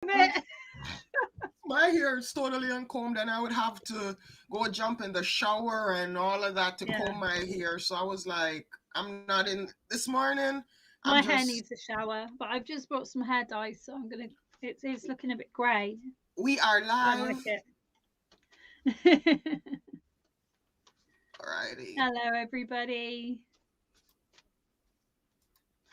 My hair is totally uncombed, and I would have to go jump in the shower and all of that to Yeah. comb my hair. So I was like, I'm not in this morning. I'm My hair just, needs a shower, but I've just brought some hair dye, so I'm gonna. It's looking a bit grey. we are Don't live. like it. Alrighty. Hello, everybody.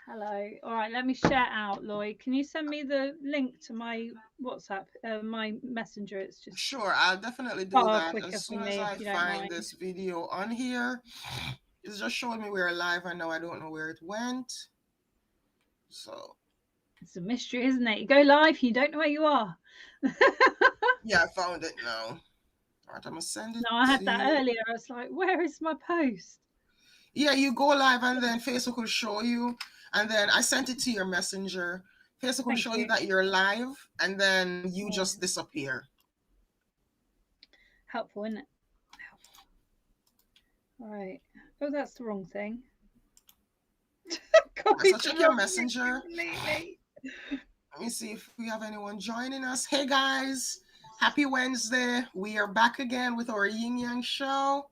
Hello. All right, let me share out, Lloyd. Can you send me the link to my WhatsApp, my messenger? It's just Sure, I'll definitely do far that as quicker for soon as me, I if you don't find mind. this video on here. It's just showing me we're live. I know I don't know where it went. So It's a mystery, isn't it? You go live, you don't know where you are. yeah, I found it now. All right, I'm gonna send it No, I to had that you. earlier. I was like, where is my post? Yeah, you go live and then Facebook will show you. And then I sent it to your messenger. Facebook will Thank show you you. that you're live and then you Yeah. just disappear. Helpful, isn't it? Helpful. All right. Oh, that's the wrong thing. So Copied the check your wrong thing messenger. completely. Let me see if we have anyone joining us. Hey guys, happy Wednesday. We are back again with our Yin Yang show.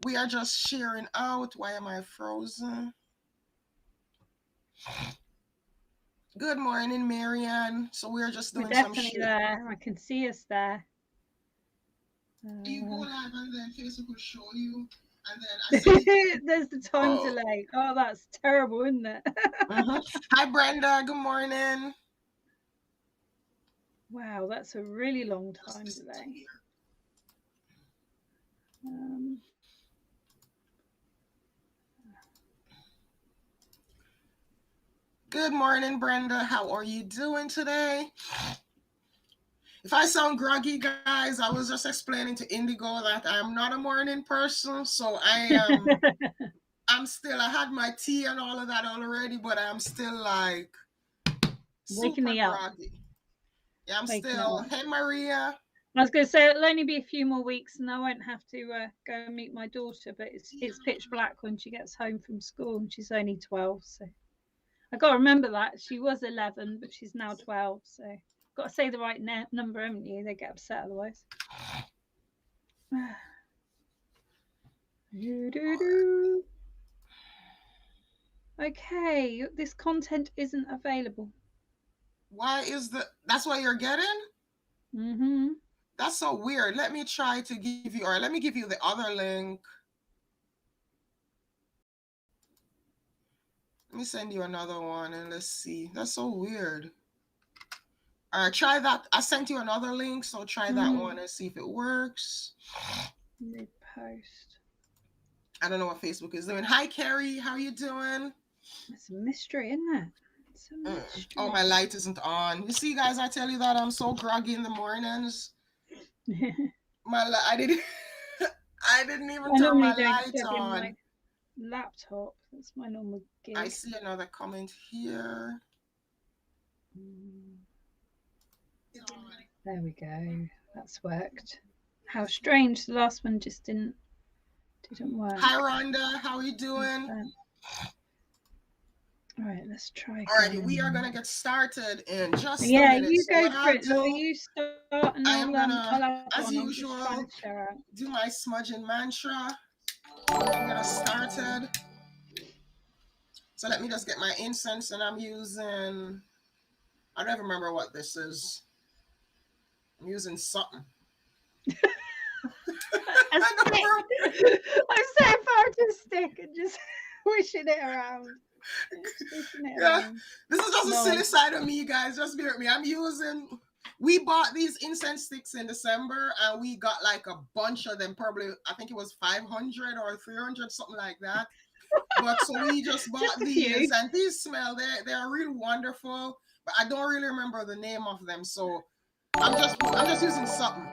We are just sharing out. Why am I frozen? Good morning, Marianne. So we're just We're doing some definitely shit. there. I can see us there. You go live and then Facebook will show you. And then I send it. There's the time Oh. delay. Oh, that's terrible, isn't it? Hi, Brenda. Good morning. Wow, that's a really long time delay. Good morning, Brenda. How are you doing today? If I sound groggy, guys, I was just explaining to Indigo that I'm not a morning person, so I had my tea and all of that already, but I'm still like Waking super me up. groggy. Yeah, I'm Waking still. up. Hey, Maria. I was going to say it'll only be a few more weeks, and I won't have to go and meet my daughter. But it's pitch black when she gets home from school, and she's only 12. So I got to remember that she was 11, but she's now 12. So got to say the right number, haven't you? They get upset otherwise. Okay, this content isn't available. Why is that's what you're getting? Mm-hmm. That's so weird. Let me try to give you, or let me give you the other link. Let me send you another one and let's see. That's so weird. All right, try that. I sent you another link, so try that one and see if it works. Repost. I don't know what Facebook is doing. Hi, Carrie. How are you doing? It's a mystery, isn't it? It's a mystery. Oh, my light isn't on. You see, guys, I tell you that I'm so groggy in the mornings. I didn't. I didn't even turn my light on. My laptop. That's my normal gig. I see another comment here. There we go. That's worked. How strange. The last one just didn't work. Hi, Rhonda. How are you doing? All right, let's try again. All right, we are gonna get started in just a minute. Yeah, you go for it, Laura. You start, and I am gonna, I'll as usual, do my smudging mantra. I'm gonna started. So let me just get my incense, and I'm using. I don't even remember what this is. I'm using something. I'm so far to stick and just wishing it around. Yeah, this is just a silly side of me, guys. Just bear with me. We bought these incense sticks in December, and we got like a bunch of them. Probably, I think it was 500 or 300, something like that. But so we just bought these, and these smell. They're really wonderful, but I don't really remember the name of them. So I'm just using something.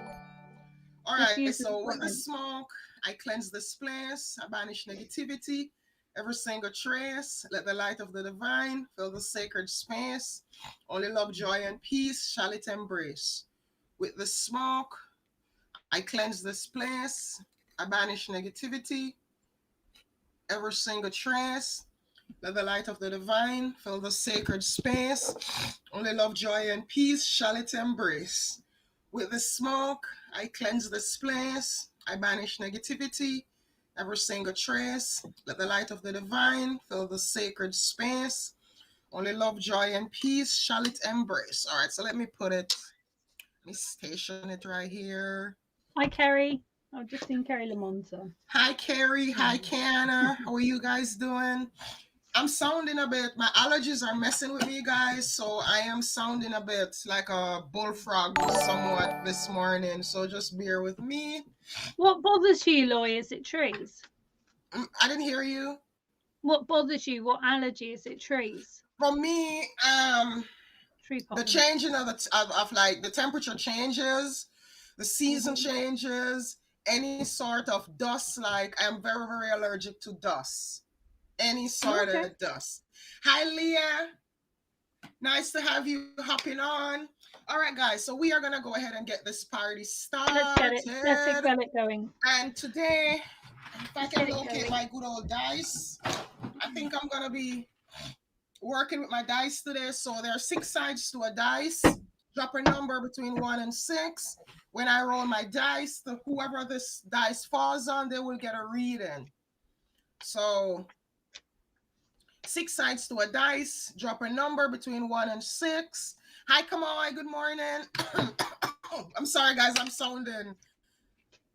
All right. So with the smoke, I cleanse this place. I banish negativity. Every single trace, let the light of the divine fill the sacred space. Only love, joy, and peace shall it embrace. With the smoke, I cleanse this place. I banish negativity. Every single trace, Let the light of the divine fill the sacred space. Only love, joy, and peace shall it embrace. With the smoke, I cleanse this place. I banish negativity, every single trace. Let the light of the divine fill the sacred space. Only love, joy, and peace shall it embrace. All right, so let me put it, let me station it right here. Hi, Kerry. I've just seen Kerry Lamonta. Hi, Carrie. Hi, Kiana. How are you guys doing? I'm sounding a bit, my allergies are messing with me, guys. So I am sounding a bit like a bullfrog somewhat this morning. So just bear with me. What bothers you, Loy? Is it trees? I didn't hear you. What bothers you? What allergy is it? Trees? For me, Tree the pollen. changing of like the temperature changes, the season changes, any sort of dust. Like I'm very, very allergic to dust. Any sort of dust. Hi, Leah. Nice to have you hopping on. All right, guys. So we are gonna go ahead and get this party started. Let's get it. Let's get it going. And today, if I can locate my good old dice, I think I'm gonna be working with my dice today. So there are 6 sides to a dice. Drop a number between 1 and 6. When I roll my dice, whoever this dice falls on, they will get a reading. So 6 sides to a dice. Drop a number between 1 and 6. Hi, Kamoy. Good morning. I'm sorry, guys. I'm sounding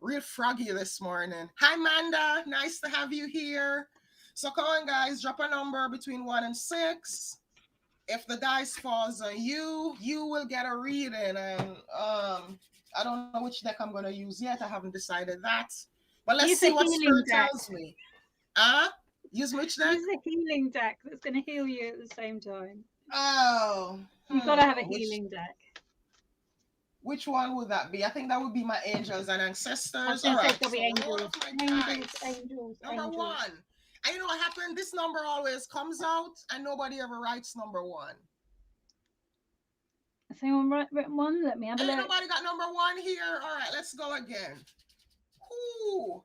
real froggy this morning. Hi, Manda. Nice to have you here. So come on, guys. Drop a number between 1 and 6. If the dice falls on you, you will get a reading. And I don't know which deck I'm going to use yet. I haven't decided that. But let's see what Spirit tells me. Use which deck? Use a healing deck that's going to heal you at the same time. Oh. You've got to have a healing deck. Which one would that be? I think that would be my angels and ancestors. All right. So angels. Number 1. And you know what happened? This number always comes out and nobody ever writes number 1. Has anyone written 1? Let me have a look. Nobody got number 1 here? All right, let's go again. Ooh.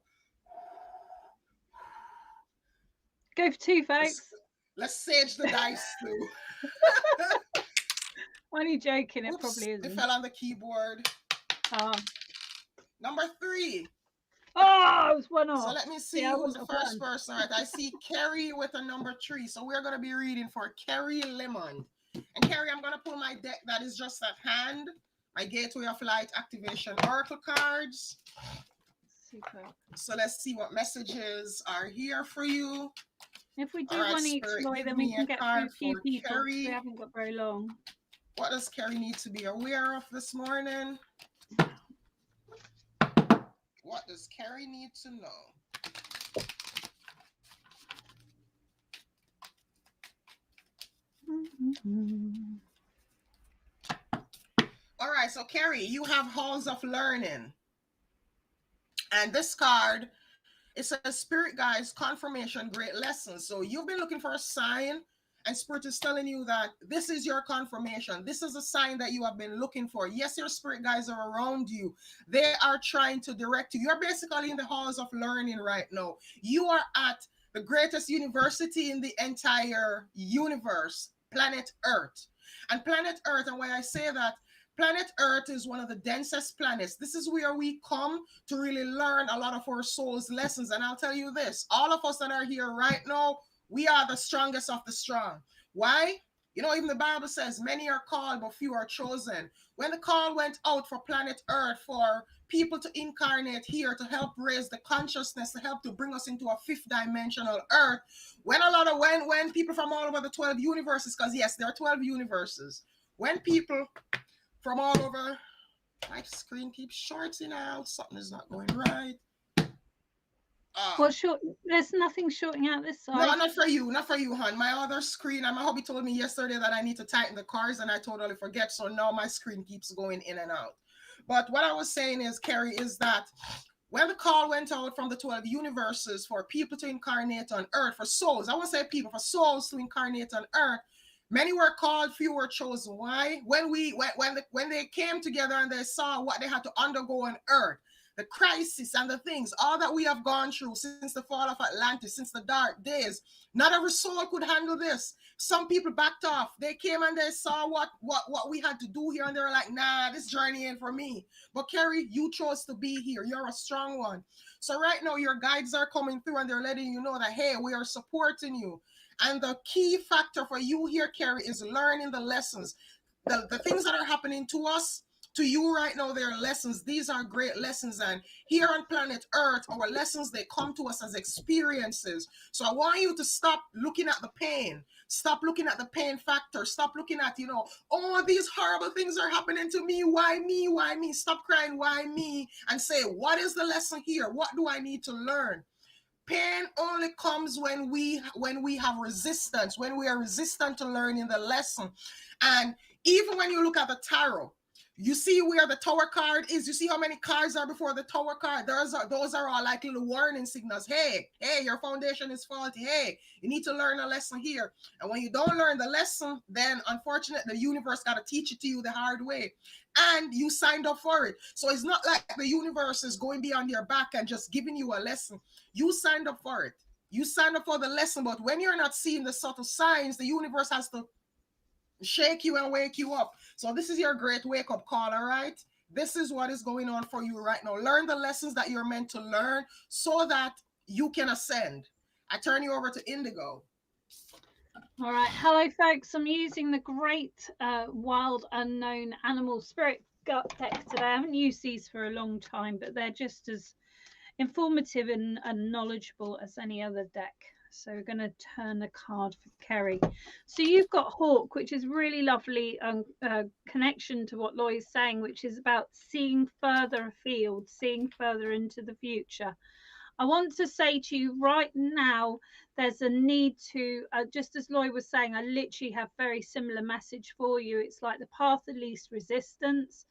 Go for 2, folks. Let's sage the dice too. Why are you joking? It probably isn't. It fell on the keyboard. Number 3. Oh, it was 1 off. So let me see who's the first person. Right, I see Carrie with a number 3. So we're going to be reading for Carrie Lemon. And Carrie, I'm going to pull my deck that is just at hand. My Gateway of Light Activation Oracle cards. Super. So let's see what messages are here for you. If we do one each, Lloyd, then we can get through a few people. We haven't got very long. What does Carrie need to be aware of this morning? What does Carrie need to know? All right, so Carrie, you have Halls of Learning. And this card, it says Spirit Guides, Confirmation, Great Lessons. So you've been looking for a sign, and Spirit is telling you that this is your confirmation. This is a sign that you have been looking for. Yes, your Spirit Guides are around you. They are trying to direct you. You're basically in the halls of learning right now. You are at the greatest university in the entire universe, planet Earth. And planet Earth, and why I say that, planet Earth is one of the densest planets. This is where we come to really learn a lot of our soul's lessons. And I'll tell you this, all of us that are here right now, we are the strongest of the strong. Why? You know, even the Bible says many are called, but few are chosen. When the call went out for planet Earth, for people to incarnate here, to help raise the consciousness, to help to bring us into a 5th dimensional Earth, when people from all over the 12 universes, because yes, there are 12 universes, when people from all over, my screen keeps shorting out, something is not going right. There's nothing shorting out this side. No, not for you, hon. My other screen, my hubby told me yesterday that I need to tighten the cards, and I totally forget, so now my screen keeps going in and out. But what I was saying is, Carrie, is that when the call went out from the 12 universes for people to incarnate on Earth, for souls, I won't say people, for souls to incarnate on Earth, many were called, few were chosen. Why? When they came together and they saw what they had to undergo on Earth, the crisis and the things, all that we have gone through since the fall of Atlantis, since the dark days. Not every soul could handle this. Some people backed off. They came and they saw what we had to do here, and they were like, nah, this journey ain't for me. But Carrie, you chose to be here. You're a strong one. So right now, your guides are coming through and they're letting you know that, hey, we are supporting you. And the key factor for you here, Carrie, is learning the lessons. The things that are happening to us, to you right now, they're lessons. These are great lessons. And here on planet Earth, our lessons, they come to us as experiences. So I want you to stop looking at the pain. Stop looking at the pain factor. Stop looking at, oh, these horrible things are happening to me. Why me? Why me? Stop crying, why me? And say, what is the lesson here? What do I need to learn? Pain only comes when we have resistance, when we are resistant to learning the lesson. And even when you look at the tarot, you see where the Tower card is. You see how many cards are before the Tower card. Those are all like little warning signals. Hey, your foundation is faulty. Hey, you need to learn a lesson here. And when you don't learn the lesson, then unfortunately the universe got to teach it to you the hard way. And you signed up for it. So it's not like the universe is going beyond your back and just giving you a lesson. You signed up for it. You signed up for the lesson. But when you're not seeing the subtle signs, the universe has to shake you and wake you up. So this is your great wake-up call, all right? This is what is going on for you right now. Learn the lessons that you're meant to learn so that you can ascend. I turn you over to Indigo. All right. Hello, folks. I'm using the Great Wild Unknown Animal Spirit Gut deck today. I haven't used these for a long time, but they're just as informative and knowledgeable as any other deck. So we're going to turn a card for Kerry. So you've got Hawk, which is really lovely connection to what Loy's saying, which is about seeing further afield, seeing further into the future. I want to say to you right now, there's a need to, just as Loy was saying, I literally have very similar message for you. It's like the path of least resistance,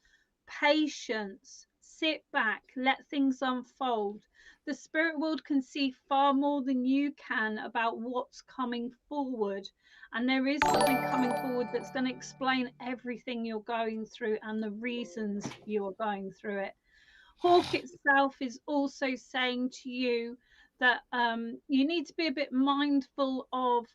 patience, sit back, let things unfold. The spirit world can see far more than you can about what's coming forward. And there is something coming forward that's going to explain everything you're going through and the reasons you are going through it. Hawk itself is also saying to you that you need to be a bit mindful of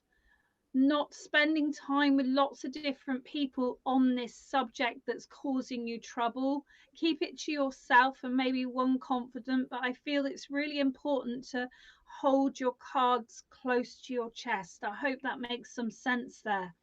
not spending time with lots of different people on this subject that's causing you trouble. Keep it to yourself and maybe one confidant, but I feel it's really important to hold your cards close to your chest. I hope that makes some sense there.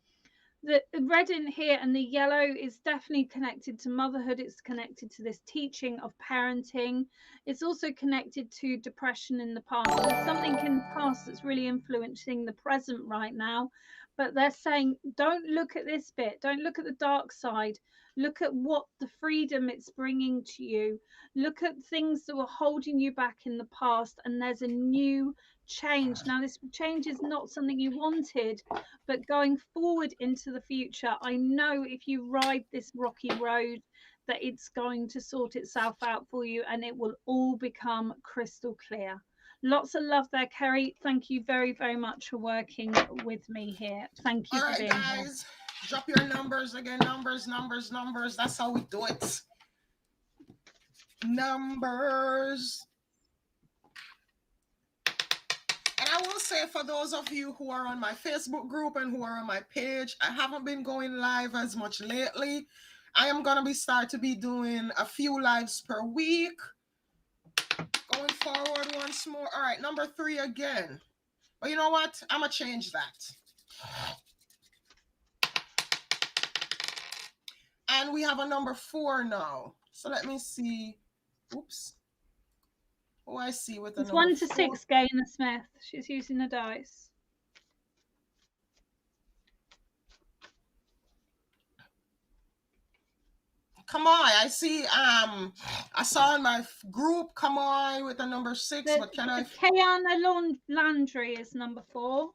The red in here and the yellow is definitely connected to motherhood. It's connected to this teaching of parenting. It's also connected to depression in the past. There's something in the past that's really influencing the present right now. But they're saying, don't look at this bit. Don't look at the dark side. Look at what the freedom it's bringing to you. Look at things that were holding you back in the past. And there's a new change. Now, this change is not something you wanted, but going forward into the future, I know if you ride this rocky road that it's going to sort itself out for you and it will all become crystal clear. Lots of love there, Kerry. Thank you very, very much for working with me here. Thank you for being here. Guys, drop your numbers again. Numbers. That's how we do it. Numbers. And I will say, for those of you who are on my Facebook group and who are on my page, I haven't been going live as much lately. I am going to start to be doing a few lives per week. Going forward once more. All right, number 3 again. But you know what? I'm going to change that. And we have a number 4 now. So let me see. Oops. Oh, I see with the it's number 1 to 6, Gaynor Smith. She's using the dice. Come on, I see. I saw in my group. Come on with the number 6, but can I? Kayana Landry is number 4.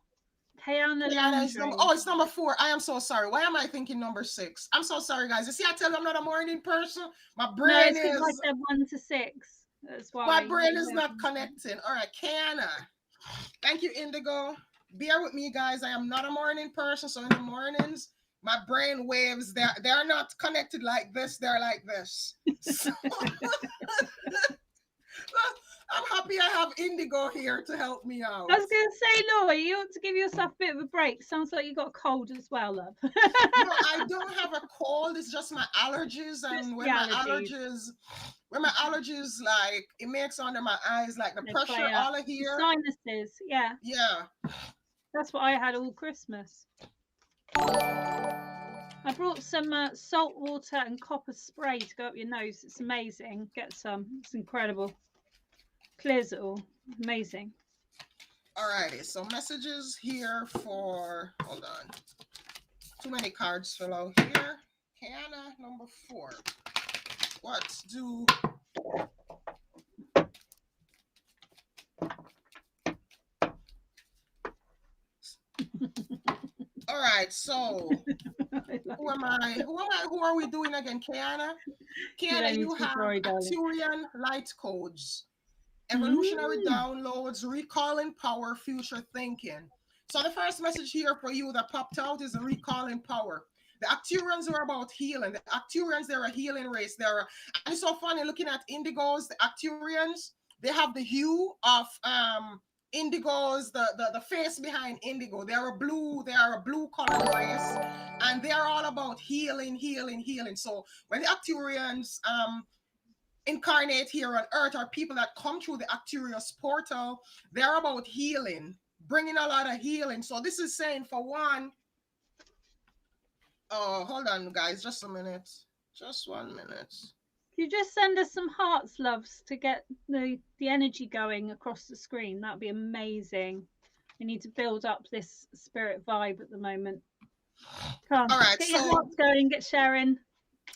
Kayana Landry. It's number 4. I am so sorry. Why am I thinking number 6? I'm so sorry, guys. You see, I tell you I'm not a morning person. My brain is. I said 1 to 6. That's why. My brain is not connecting. All right, Kayana. Thank you, Indigo. Bear with me, guys. I am not a morning person, so in the mornings, my brain waves, they're not connected like this. They're like this. So, I'm happy I have Indigo here to help me I out. was going to say, Laura, you ought to give yourself a bit of a break. Sounds like you got a cold as well, love. No, I don't have a cold. It's just my allergies, Just and the allergies. when my allergies, like it makes under my eyes, like the They pressure play up. all of The here. sinuses, yeah. Yeah. That's what I had all Christmas. I brought some salt water and copper spray to go up your nose. It's amazing. Get some. It's incredible. Clears it all. Amazing. Alrighty. So messages here for. Hold on. Too many cards fell out here. Kiana number 4. What do all right, so who am I? Who are we doing again, Kiana? Kiana, you have Arcturian light codes, evolutionary downloads, recalling power, future thinking. So the first message here for you that popped out is the recalling power. The Arcturians are about healing. The Arcturians, they're a healing race. And it's so funny looking at Indigos, the Arcturians, they have the hue of Indigos, the face behind Indigo. They are a blue colored race, and they are all about healing, healing, healing. So when the Arcturians incarnate here on Earth, or people that come through the Arcturus portal, they're about healing, bringing a lot of healing. So this is saying, for one, oh, hold on, guys, just a minute, just 1 minute. You just send us some hearts, loves, to get the energy going across the screen. That'd be amazing. We need to build up this spirit vibe at the moment. Come on, all right, get your hearts going, get sharing.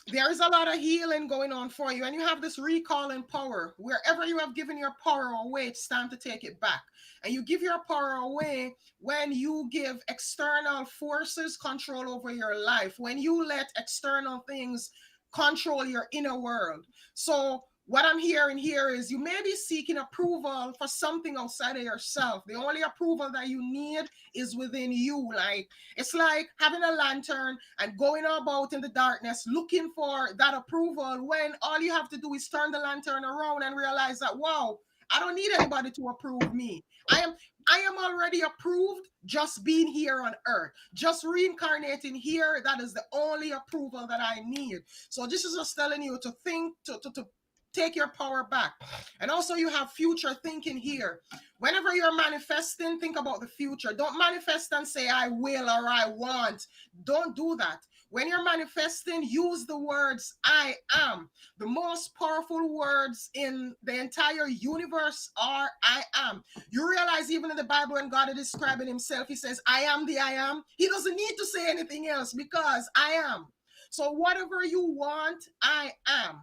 There is a lot of healing going on for you, and you have this recalling power. Wherever you have given your power away, it's time to take it back. And you give your power away when you give external forces control over your life, when you let external things control your inner world. So what I'm hearing here is you may be seeking approval for something outside of yourself. The only approval that you need is within you. Like, it's like having a lantern and going about in the darkness looking for that approval, when all you have to do is turn the lantern around and realize that, wow, I don't need anybody to approve me. I am already approved just being here on earth, just reincarnating here. That is the only approval that I need. So this is just telling you to think, to take your power back. And also you have future thinking here. Whenever you're manifesting, think about the future. Don't manifest and say I will or I want. Don't do that. When you're manifesting, use the words I am. The most powerful words in the entire universe are I am. You realize even in the Bible, when God is describing himself, he says, I am the I am. He doesn't need to say anything else, because I am. So whatever you want, I am.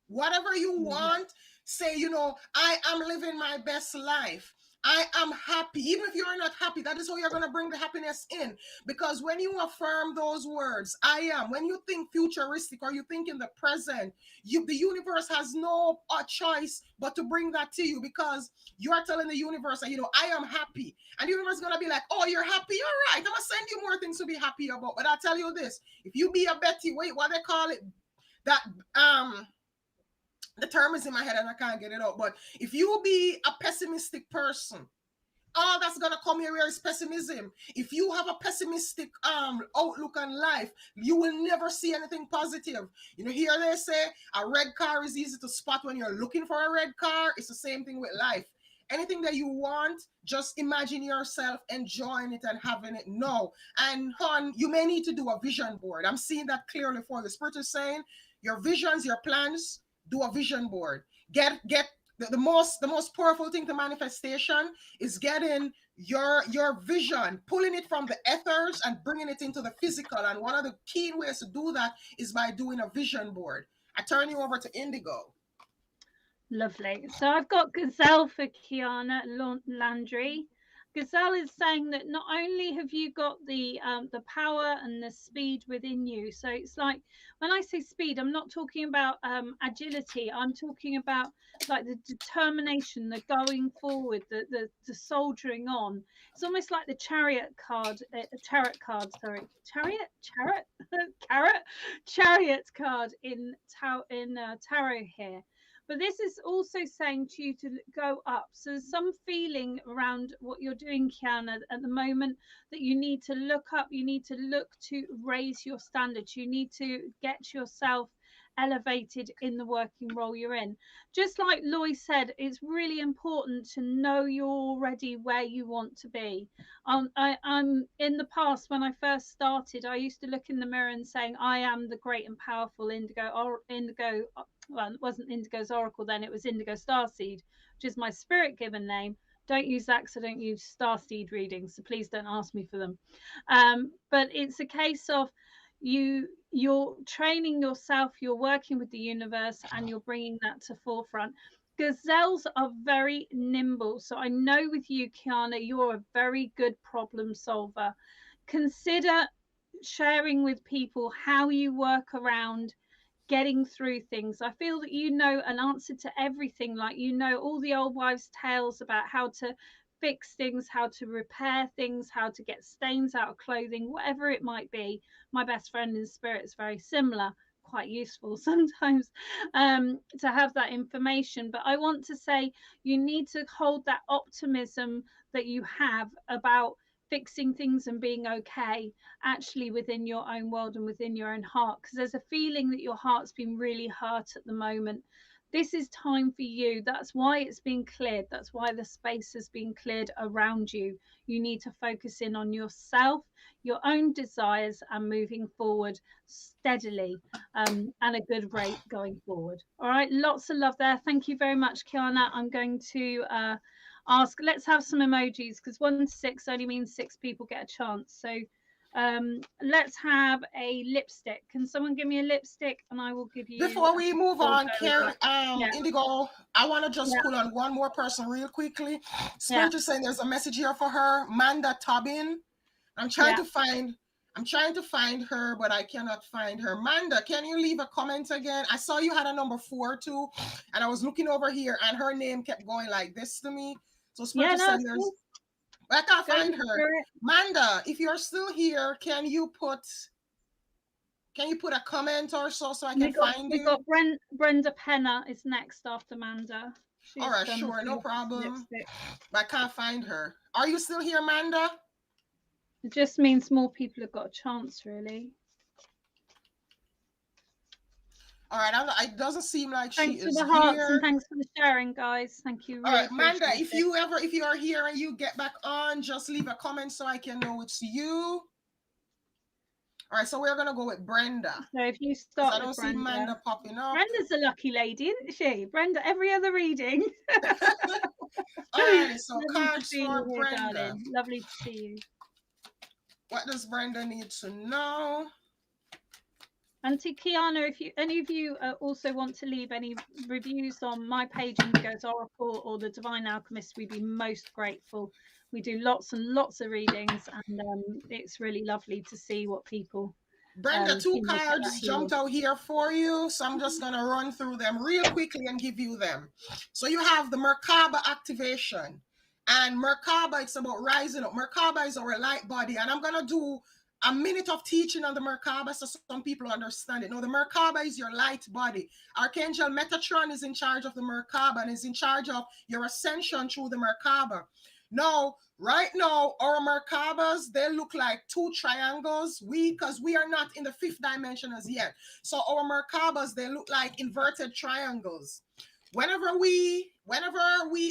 Whatever you want, say, I am living my best life. I am happy. Even if you're not happy, that is how you're going to bring the happiness in. Because when you affirm those words, I am, when you think futuristic or you think in the present, the universe has no choice but to bring that to you, because you are telling the universe that, I am happy. And the universe is going to be like, oh, you're happy? All right, I'm going to send you more things to be happy about. But I'll tell you this, if you be a Betty, wait, what they call it? That, the term is in my head and I can't get it out. But if you be a pessimistic person, all that's gonna come here is pessimism. If you have a pessimistic outlook on life, you will never see anything positive. Here they say a red car is easy to spot when you're looking for a red car. It's the same thing with life. Anything that you want, just imagine yourself enjoying it and having it now. And hon, you may need to do a vision board. I'm seeing that clearly for the Spirit is saying your visions, your plans. Do a vision board. Get the most powerful thing to manifestation is getting your vision, pulling it from the ethers and bringing it into the physical. And one of the key ways to do that is by doing a vision board. I turn you over to Indigo. Lovely. So I've got Gazelle for Kiana Landry. Gazelle is saying that not only have you got the power and the speed within you, so it's like, when I say speed, I'm not talking about agility. I'm talking about like the determination, the going forward, the soldiering on. It's almost like the chariot card in tarot here, But this is also saying to you to go up. So there's some feeling around what you're doing, Kiana, at the moment, that you need to look up, you need to look to raise your standards, you need to get yourself elevated in the working role you're in. Just like Loy said, it's really important to know you're already where you want to be. I'm in the past, when I first started, I used to look in the mirror and saying, I am the great and powerful Indigo, or Indigo, well, it wasn't Indigo's Oracle then, it was Indigo Starseed, which is my spirit given name. Don't use that because I don't use Starseed readings, so please don't ask me for them. But it's a case of you're training yourself, you're working with the universe, and you're bringing that to forefront. Gazelles are very nimble, so I know with you, Kiana, you're a very good problem solver. Consider sharing with people how you work around getting through things. I feel that you know an answer to everything, like you know all the old wives' tales about how to fix things, how to repair things, how to get stains out of clothing, whatever it might be. My best friend in spirit is very similar, quite useful sometimes to have that information. But I want to say you need to hold that optimism that you have about fixing things and being okay actually within your own world and within your own heart, because there's a feeling that your heart's been really hurt at the moment. This is time for you. That's why it's been cleared. That's why the space has been cleared around you. You need to focus in on yourself, your own desires, and moving forward steadily and a good rate going forward. All right, lots of love there. Thank you very much, Kiana. I'm going to ask, let's have some emojis, because 1 to 6 only means 6 people get a chance. So let's have a lipstick. Can someone give me a lipstick, and I will give you. Before we move on, Carrie, yeah. Indigo, I want to just pull on one more person real quickly. Spirit is saying there's a message here for her, Manda Tobin. I'm trying to find her, but I cannot find her. Manda, can you leave a comment again? I saw you had a number 4 too, and I was looking over here, and her name kept going like this to me. So Spirit is saying there's. I can't find her. Manda, if you're still here, can you put a comment or so I can find you? We've got Brenda Penner is next after Manda. All right, sure, no problem. But I can't find her. Are you still here, Manda? It just means more people have got a chance, really. All right, it doesn't seem like she is here. Thanks for the hearts and thanks for the sharing, guys. Thank you. Really. All right, Manda, if you are here and you get back on, just leave a comment so I can know it's you. All right, so we're gonna go with Brenda. So if you start, I don't see Manda popping up. Brenda's a lucky lady, isn't she? Brenda, every other reading. All right, so cards for Brenda. Darling. Lovely to see you. What does Brenda need to know? And to Kiana, if any of you also want to leave any reviews on my page, Indigo's Oracle or the Divine Alchemist, we'd be most grateful. We do lots and lots of readings, and it's really lovely to see what people. Brenda, 2 cards jumped out here for you, so I'm just gonna run through them real quickly and give you them. So you have the Merkaba Activation, and Merkaba, it's about rising up. Merkaba is our light body, and I'm gonna do a minute of teaching on the Merkaba so some people understand it. Now, the Merkaba is your light body. Archangel Metatron is in charge of the Merkaba and is in charge of your ascension through the Merkaba. Now, right now, our Merkabas, they look like 2 triangles. Because we are not in the 5th dimension as yet. So our Merkabas, they look like inverted triangles. Whenever we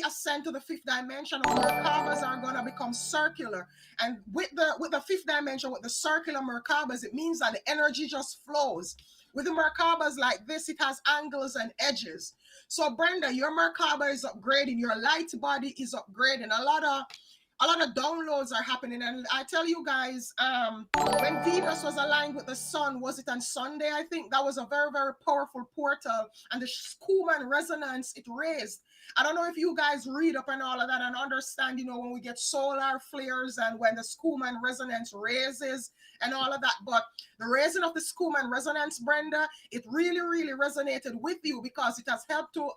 ascend to the 5th dimension, our Merkabas are gonna become circular. And with the 5th dimension, with the circular Merkabas, it means that the energy just flows. With the Merkabas like this, it has angles and edges. So Brenda, your Merkaba is upgrading, your light body is upgrading. A lot of downloads are happening. And I tell you guys, when Venus was aligned with the sun, was it on Sunday? I think that was a very, very powerful portal. And the Schumann resonance it raised. I don't know if you guys read up and all of that and understand, when we get solar flares and when the Schumann resonance raises and all of that. But the raising of the Schumann resonance, Brenda, it really, really resonated with you because it has helped to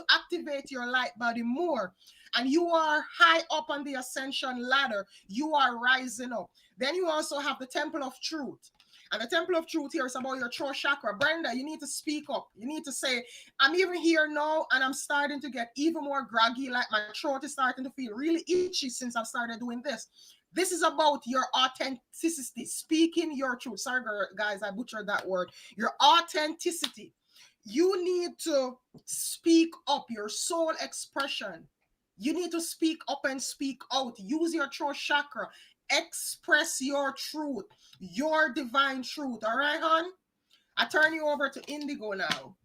activate your light body more. And you are high up on the ascension ladder. You are rising up. Then you also have the Temple of Truth. And the temple of truth here is about your throat chakra. Brenda, you need to speak up. You need to say, I'm even here now and I'm starting to get even more groggy, like my throat is starting to feel really itchy since I've started doing this. This is about your authenticity, speaking your truth. Sorry, guys, I butchered that word. Your authenticity. You need to speak up, your soul expression. You need to speak up and speak out. Use your throat chakra. Express your truth, your divine truth. All right, hon? I turn you over to Indigo now.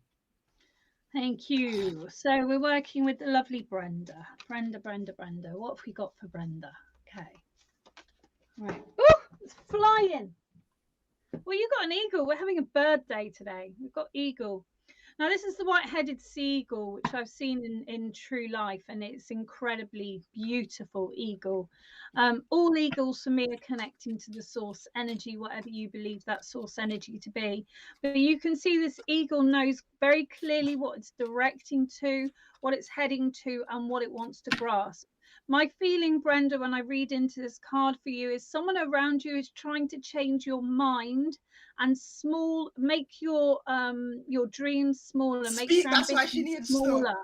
Thank you. So we're working with the lovely Brenda. Brenda. What have we got for Brenda? Okay. Right. Oh, it's flying. Well, you got an eagle. We're having a bird day today. We've got eagle. Now, this is the white-headed seagull, which I've seen in true life, and it's incredibly beautiful eagle. All eagles for me are connecting to the source energy, whatever you believe that source energy to be. But you can see this eagle knows very clearly what it's directing to, what it's heading to, and what it wants to grasp. My feeling, Brenda, when I read into this card for you, is someone around you is trying to change your mind and make your dreams smaller, make your That's why she ambitions needs smaller. to.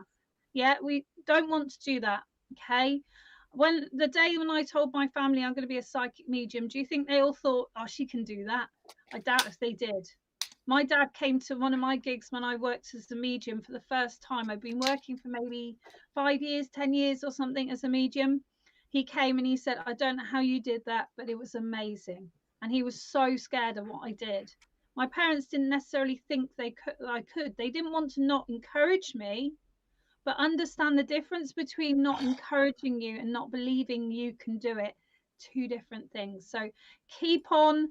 Yeah, we don't want to do that. Okay. When the day when I told my family I'm going to be a psychic medium, do you think they all thought, oh, she can do that? I doubt if they did. My dad came to one of my gigs when I worked as a medium for the first time. I'd been working for maybe 5 years, 10 years or something as a medium. He came and he said, I don't know how you did that, but it was amazing. And he was so scared of what I did. My parents didn't necessarily think I could. They didn't want to not encourage me, but understand the difference between not encouraging you and not believing you can do it. Two different things. So keep on,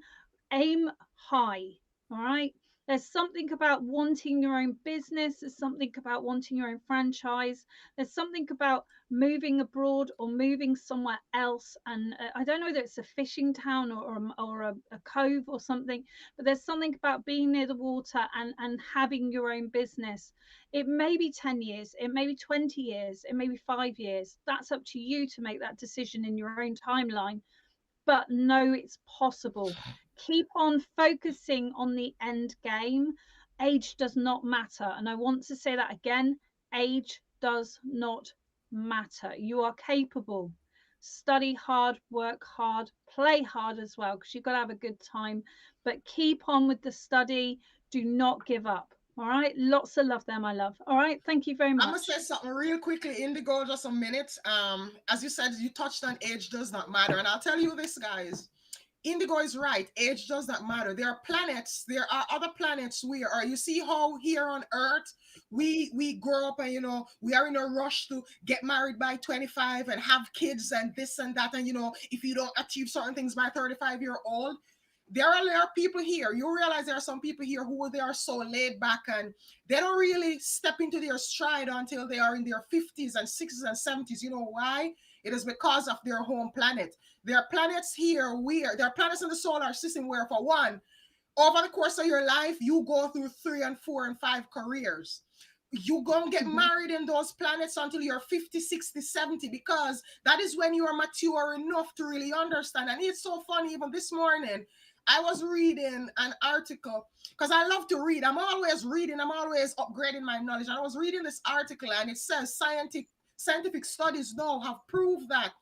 aim high. All right. There's something about wanting your own business. There's something about wanting your own franchise. There's something about moving abroad or moving somewhere else. And I don't know whether it's a fishing town or a cove or something, but there's something about being near the water and having your own business. It may be 10 years, it may be 20 years, it may be 5 years. That's up to you to make that decision in your own timeline. But no, it's possible. Keep on focusing on the end game. Age does not matter. And I want to say that again, age does not matter. You are capable. Study hard, work hard, play hard as well, because you've got to have a good time. But keep on with the study. Do not give up. All right. Lots of love there, my love. All right. Thank you very much. I'm gonna say something real quickly, Indigo, just a minute. As you said, you touched on age does not matter. And I'll tell you this, guys. Indigo is right. Age does not matter. There are planets. There are other planets where, or you see how here on Earth we grow up and we are in a rush to get married by 25 and have kids and this and that, and if you don't achieve certain things by 35-year-old, there are people here. You realize there are some people here who they are so laid back and they don't really step into their stride until they are in their 50s and 60s and 70s. You know why? It is because of their home planet. There are planets here where there are planets in the solar system where, for one, over the course of your life, you go through 3 and 4 and 5 careers. You gonna get married in those planets until you're 50, 60, 70, because that is when you are mature enough to really understand. And it's so funny, even this morning, I was reading an article because I love to read. I'm always reading. I'm always upgrading my knowledge. And I was reading this article and it says scientific studies now have proved that,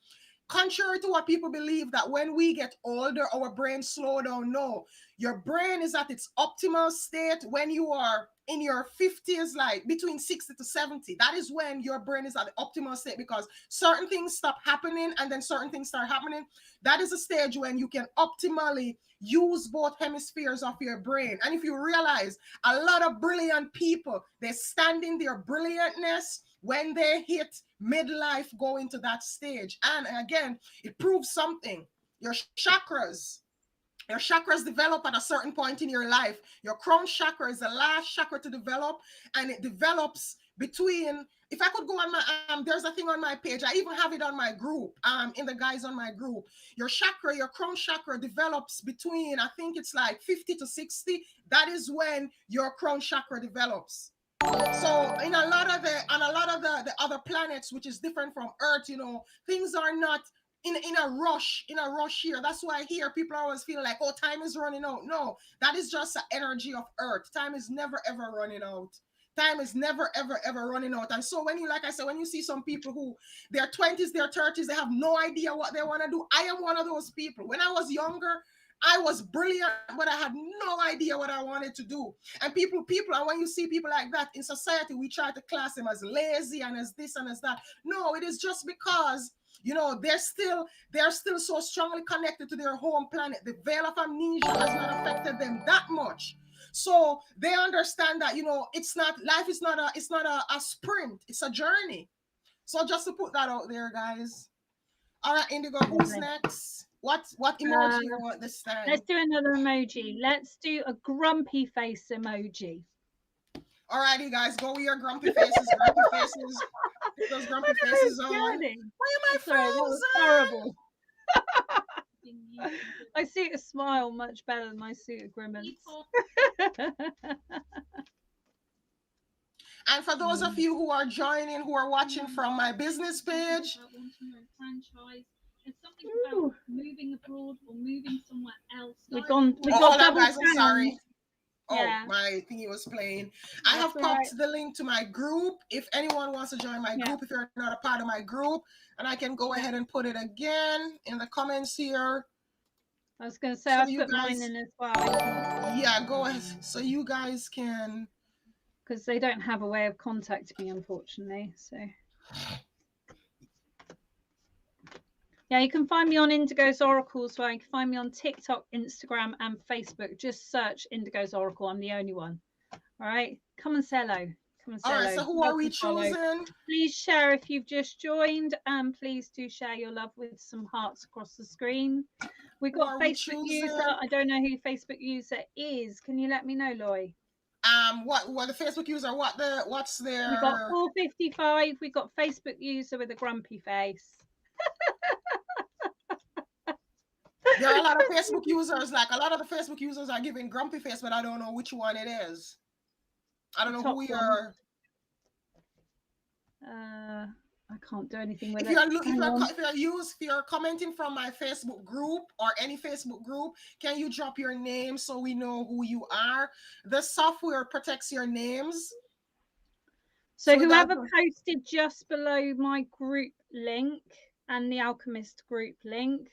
contrary to what people believe, that when we get older, our brains slow down. No, your brain is at its optimal state when you are in your 50s, like between 60 to 70. That is when your brain is at the optimal state, because certain things stop happening and then certain things start happening. That is a stage when you can optimally use both hemispheres of your brain. And if you realize, a lot of brilliant people, they stand in their brilliantness when they hit midlife, go into that stage. And again, it proves something. Your chakras develop at a certain point in your life. Your crown chakra is the last chakra to develop, and it develops between, if I could go on my, there's a thing on my page, I even have it on my group, in the guys on my group. Your crown chakra develops between, I think it's like 50 to 60. That is when your crown chakra develops. So in a lot of the other planets, which is different from Earth, things are not in a rush here. That's why here people always feel like, oh, time is running out. No, that is just the energy of earth. Time is never ever running out. Time is never ever running out. And so when you, like I said, when you see some people who their 20s, their 30s, they have no idea what they want to do. I am one of those people. When I was younger, I was brilliant, but I had no idea what I wanted to do. And people, and when you see people like that in society, we try to class them as lazy and as this and as that. No, it is just because, you know, they're still so strongly connected to their home planet. The veil of amnesia has not affected them that much. So they understand that, you know, life is not a sprint, it's a journey. So just to put that out there, guys. All right, Indigo, who's next? What emoji you want this time? Let's do another emoji. Let's do a grumpy face emoji. Alrighty, guys, go with your grumpy faces. Grumpy faces. Put those grumpy faces on. Why am I frozen? Sorry, that was horrible. I see a smile much better than I see a grimace. And for those of you who are joining, who are watching from my business page, it's something about moving abroad or moving somewhere else. We got double guys, I'm sorry. Yeah. Oh, my thingy was playing. I have popped the link to my group. If anyone wants to join my group, if you're not a part of my group, and I can go ahead and put it again in the comments here. I was going to say, I'll put mine in as well. Yeah, go ahead. So you guys can. Because they don't have a way of contacting me, unfortunately. So. Yeah, you can find me on Indigo's Oracle, so you can find me on TikTok, Instagram, and Facebook. Just search Indigo's Oracle. I'm the only one. All right, come and say hello. Come and say hello. All right, so who are we choosing? Please share if you've just joined, and please do share your love with some hearts across the screen. We've got Facebook user. I don't know who Facebook user is. Can you let me know, Loy? What the Facebook user? What's their? We got 455. We got Facebook user with a grumpy face. There are a lot of Facebook users, like a lot of the Facebook users are giving grumpy face, but I don't know which one it is. I don't know who we are. I can't do anything with it. If you're commenting from my Facebook group or any Facebook group, can you drop your name so we know who you are? The software protects your names. So whoever posted just below my group link and the Alchemist group link.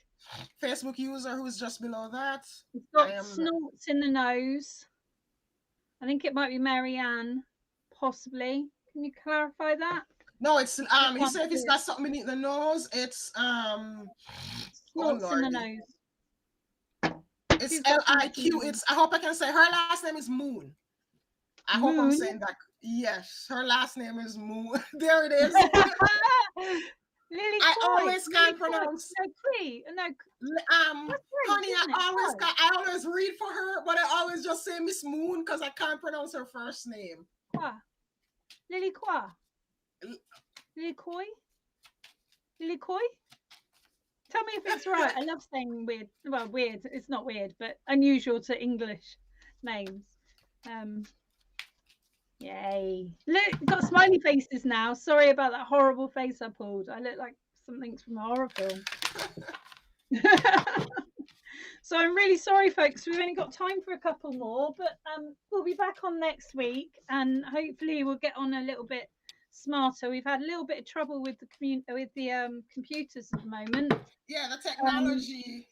Facebook user who's just below that. It's got snorts in the nose. I think it might be Marianne, possibly. Can you clarify that? No, it's he said if he's got something beneath the nose, it's snorts in the nose. It's LIQ. It's I hope I can say her last name is Moon. I hope I'm saying that. Yes, her last name is Moon. There it is. Lily I always can't pronounce. No, honey, I always read for her, but I always just say Miss Moon because I can't pronounce her first name. Lily Qua. Lily Coy? Lily Coy? Tell me if it's right. I love saying weird. Well, weird. It's not weird, but unusual to English names. Yay. Look, got smiley faces now. Sorry about that horrible face I pulled. I look like something's from a horror film. So I'm really sorry, folks. We've only got time for a couple more, but we'll be back on next week, and hopefully we'll get on a little bit smarter. We've had a little bit of trouble with the computers at the moment. Yeah, the technology.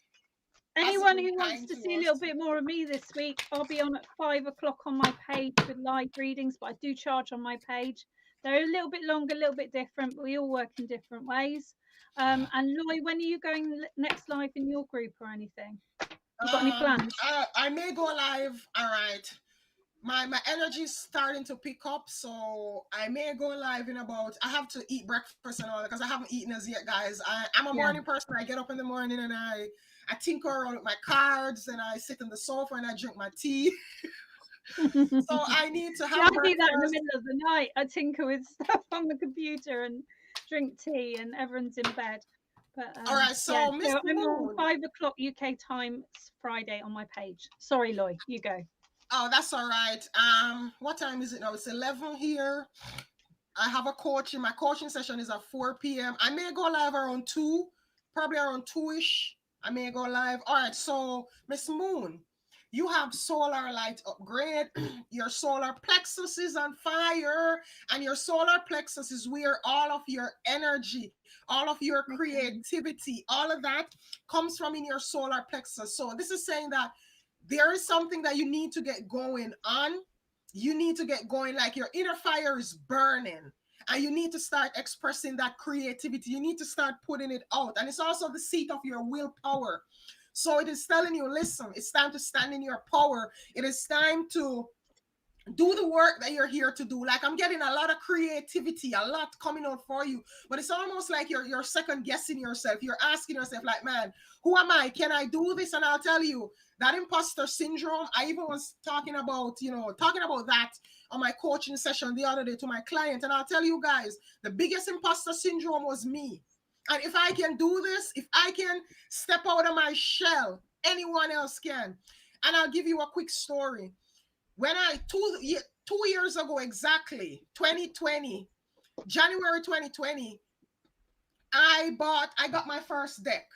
Anyone who wants to see a little bit more of me this week, I'll be on at 5 o'clock on my page with live readings, but I do charge on my page. They're a little bit longer, a little bit different, but we all work in different ways. And Loy, when are you going next live in your group or anything? You got any plans? I may go live. All right. My energy is starting to pick up, so I may go live in about. I have to eat breakfast and all because I haven't eaten as yet, guys. I'm a morning person. I get up in the morning and I tinker around with my cards and I sit on the sofa and I drink my tea. So I need to have. I do that in the middle of the night. I tinker with stuff on the computer and drink tea, and everyone's in bed. But, all right, so I'm on 5 o'clock UK time Friday on my page. Sorry, Loy, you go. Oh, that's all right. What time is it now? It's 11 here. I have a coaching. My coaching session is at 4 p.m. I may go live around 2 probably around 2ish. I may go live. All right, so Miss Moon, you have solar light upgrade. Your solar plexus is on fire, and your solar plexus is where all of your energy, all of your creativity, all of that comes from in your solar plexus. So this is saying that there is something that you need to get going on. You need to get going, like your inner fire is burning, and you need to start expressing that creativity. You need to start putting it out. And it's also the seat of your willpower. So it is telling you, listen, it's time to stand in your power. It is time to do the work that you're here to do. Like, I'm getting a lot of creativity, a lot coming out for you, but it's almost like you're second guessing yourself. You're asking yourself, like, man, who am I? Can I do this? And I'll tell you, that imposter syndrome, I even was talking about that on my coaching session the other day to my client. And I'll tell you guys, the biggest imposter syndrome was me. And if I can do this, if I can step out of my shell, anyone else can. And I'll give you a quick story. When I 2 years ago, exactly 2020, January 2020, I got my first deck.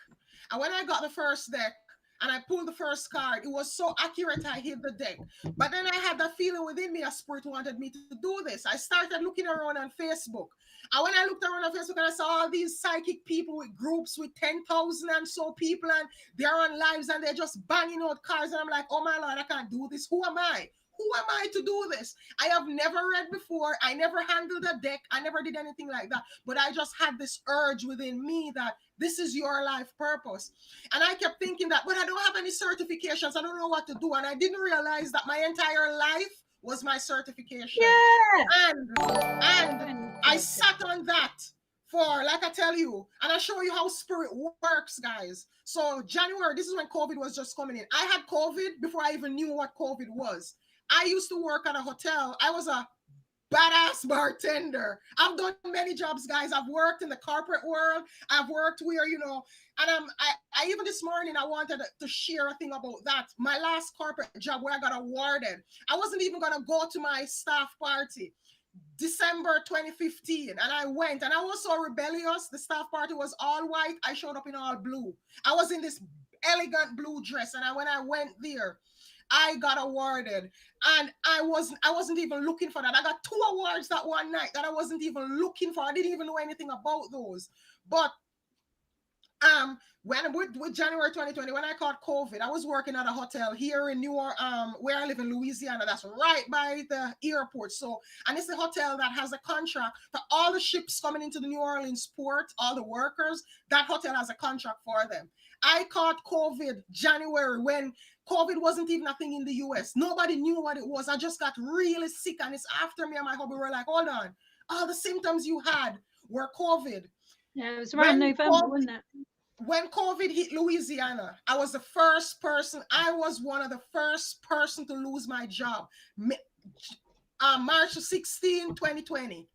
And when I got the first deck and I pulled the first card, it was so accurate I hit the deck. But then I had that feeling within me, a spirit wanted me to do this. I started looking around on Facebook. And when I looked around on Facebook and I saw all these psychic people with groups with 10,000 and so people, and they're on lives and they're just banging out cards, and I'm like, oh my Lord, I can't do this. Who am I? Who am I to do this? I have never read before. I never handled a deck. I never did anything like that. But I just had this urge within me that this is your life purpose. And I kept thinking that, but I don't have any certifications. I don't know what to do. And I didn't realize that my entire life was my certification. Yeah. And I sat on that for, like I tell you, and I show you how spirit works, guys. So January, this is when COVID was just coming in. I had COVID before I even knew what COVID was. I used to work at a hotel. I was a badass bartender. I've done many jobs, guys. I've worked in the corporate world. I've worked where, and I even this morning, I wanted to share a thing about that. My last corporate job where I got awarded. I wasn't even going to go to my staff party. December 2015, and I went, and I was so rebellious. The staff party was all white. I showed up in all blue. I was in this elegant blue dress, and when I went there, I got awarded, and I wasn't even looking for that. I got 2 awards that one night that I wasn't even looking for. I didn't even know anything about those. But when with January 2020, when I caught COVID, I was working at a hotel here in New Orleans, where I live in Louisiana. That's right by the airport. So, and it's a hotel that has a contract for all the ships coming into the New Orleans port, all the workers. That hotel has a contract for them. I caught COVID January when COVID wasn't even a thing in the US. Nobody knew what it was. I just got really sick, and it's after me and my hubby were like, hold on, all the symptoms you had were COVID. Yeah, it was around November, wasn't it? When COVID hit Louisiana, I was one of the first person to lose my job. March 16, 2020.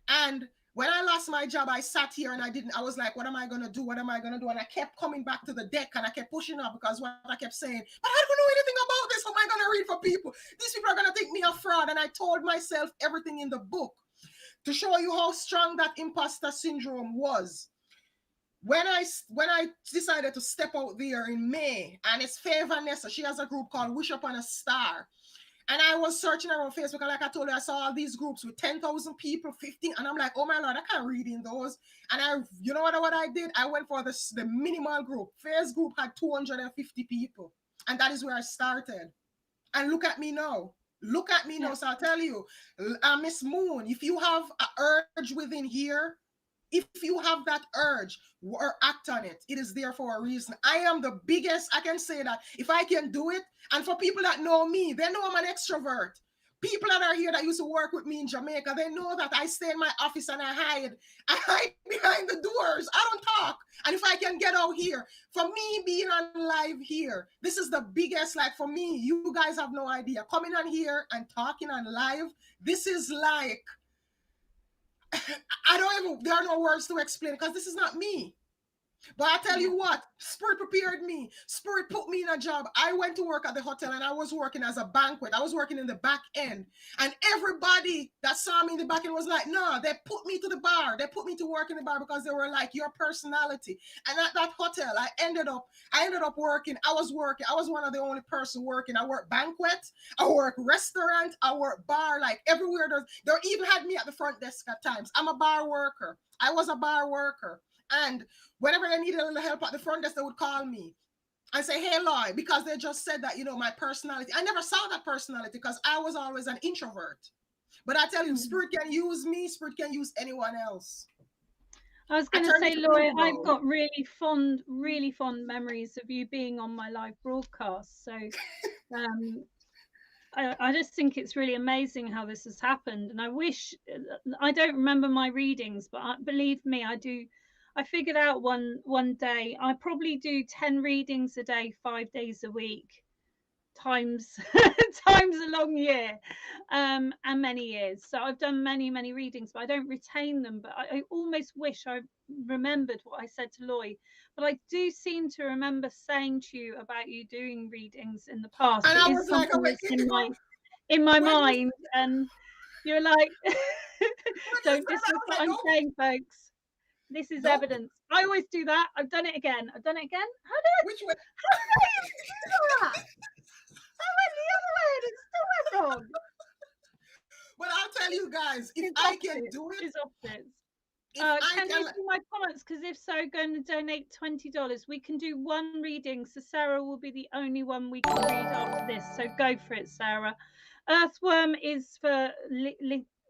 And when I lost my job, I sat here and I was like, what am I going to do? What am I going to do? And I kept coming back to the deck, and I kept pushing up because what I kept saying, but I don't know anything about this. How am I going to read for people? These people are going to think me a fraud. And I told myself everything in the book to show you how strong that imposter syndrome was. When I decided to step out there in May, and it's Faye Vanessa, she has a group called Wish Upon a Star. And I was searching around Facebook, and like I told you, I saw all these groups with 10,000 people, 15, and I'm like, oh my Lord, I can't read in those. And you know what I did? I went for the minimal group. Faye's group had 250 people, and that is where I started. And look at me now. Look at me now. So I'll tell you, Miss Moon, if you have an urge within here, if you have that urge or act on it, it is there for a reason. I am the biggest, I can say that if I can do it, and for people that know me, they know I'm an extrovert. People that are here that used to work with me in Jamaica, they know that I stay in my office and I hide behind the doors. I don't talk. And if I can get out here, for me being on live here, this is the biggest, like for me, you guys have no idea. Coming on here and talking on live, this is like, there are no words to explain because this is not me. But I tell you what, Spirit prepared me. Spirit put me in a job. I went to work at the hotel and I was working as a banquet. I was working in the back end. And everybody that saw me in the back end was like, no, they put me to the bar. They put me to work in the bar because they were like, your personality. And at that hotel, I ended up working. I was working. I was one of the only person working. I worked banquet. I worked restaurant. I worked bar, like everywhere. They even had me at the front desk at times. I'm a bar worker. I was a bar worker. And whenever they needed a little help at the front desk, they would call me and say, hey, Lloyd, because they just said that, my personality. I never saw that personality because I was always an introvert. But I tell you, Spirit can use me. Spirit can use anyone else. I was going to say, Lloyd, I've got really fond memories of you being on my live broadcast. So I just think it's really amazing how this has happened. And I don't remember my readings, but believe me, I do. I figured out one day I probably do 10 readings a day, 5 days a week, times a long year, and many years. So I've done many readings, but I don't retain them. But I almost wish I remembered what I said to Lloyd. But I do seem to remember saying to you about you doing readings in the past. And it I is was something like, that's in my mind, and you're like, don't dismiss what I'm saying, folks. This is evidence. I always do that. I've done it again. How did I? Which way? How did I even do that? I went the other way and it still went wrong. But I'll tell you guys, if I can do it, it's opposites. Can you see my comments? Because if so, going to donate $20. We can do one reading, so Sarah will be the only one we can read after this. So go for it, Sarah. Earthworm is for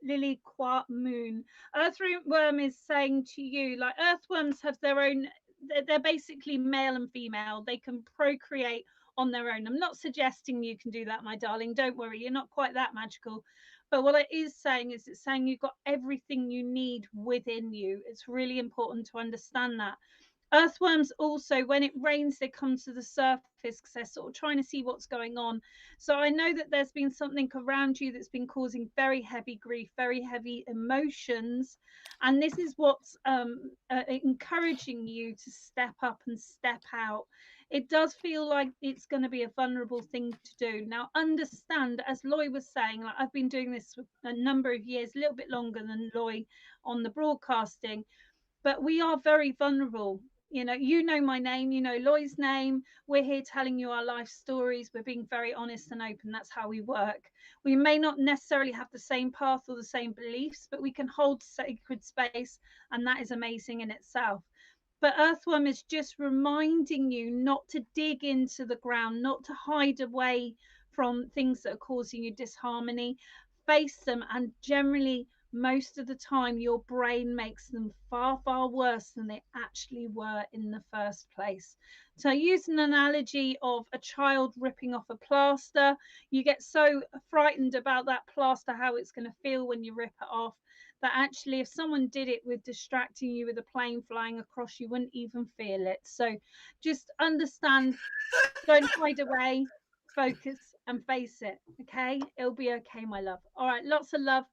Lily Qua Moon. Earthworm is saying to you, like, earthworms have their own. They're basically male and female. They can procreate on their own. I'm not suggesting you can do that, my darling. Don't worry, you're not quite that magical. But what it is saying is it's saying you've got everything you need within you. It's really important to understand that. Earthworms also, when it rains, they come to the surface because they're sort of trying to see what's going on. So I know that there's been something around you that's been causing very heavy grief, very heavy emotions. And this is what's encouraging you to step up and step out. It does feel like it's going to be a vulnerable thing to do. Now, understand, as Loy was saying, like, I've been doing this for a number of years, a little bit longer than Loy on the broadcasting, but we are very vulnerable. You know my name, you know Loy's name. We're here telling you our life stories. We're being very honest and open. That's how we work. We may not necessarily have the same path or the same beliefs, but we can hold sacred space, and that is amazing in itself. But Earthworm is just reminding you not to dig into the ground, not to hide away from things that are causing you disharmony. Face them, and generally, most of the time, your brain makes them far worse than they actually were in the first place. So use an analogy of a child ripping off a plaster. You get so frightened about that plaster, how it's going to feel when you rip it off, that actually if someone did it with distracting you with a plane flying across, you wouldn't even feel it. So just understand, don't hide away, focus and face it. Okay, it'll be okay, my love. All right, lots of love.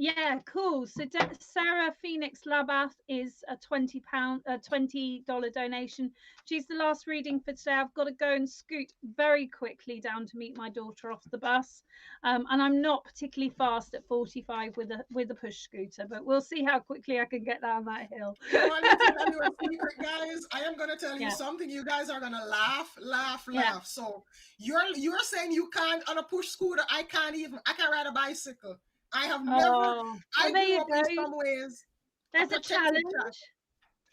Yeah, cool. So Sarah Phoenix Labath is a $20 donation. She's the last reading for today. I've got to go and scoot very quickly down to meet my daughter off the bus, and I'm not particularly fast at 45 with a push scooter, but we'll see how quickly I can get down that hill. You want me to tell you a secret, guys? I am going to tell you something. You guys are going to laugh. Yeah. So you're saying you can't on a push scooter. I can't ride a bicycle. I have never. I grew up in some ways. There's a challenge.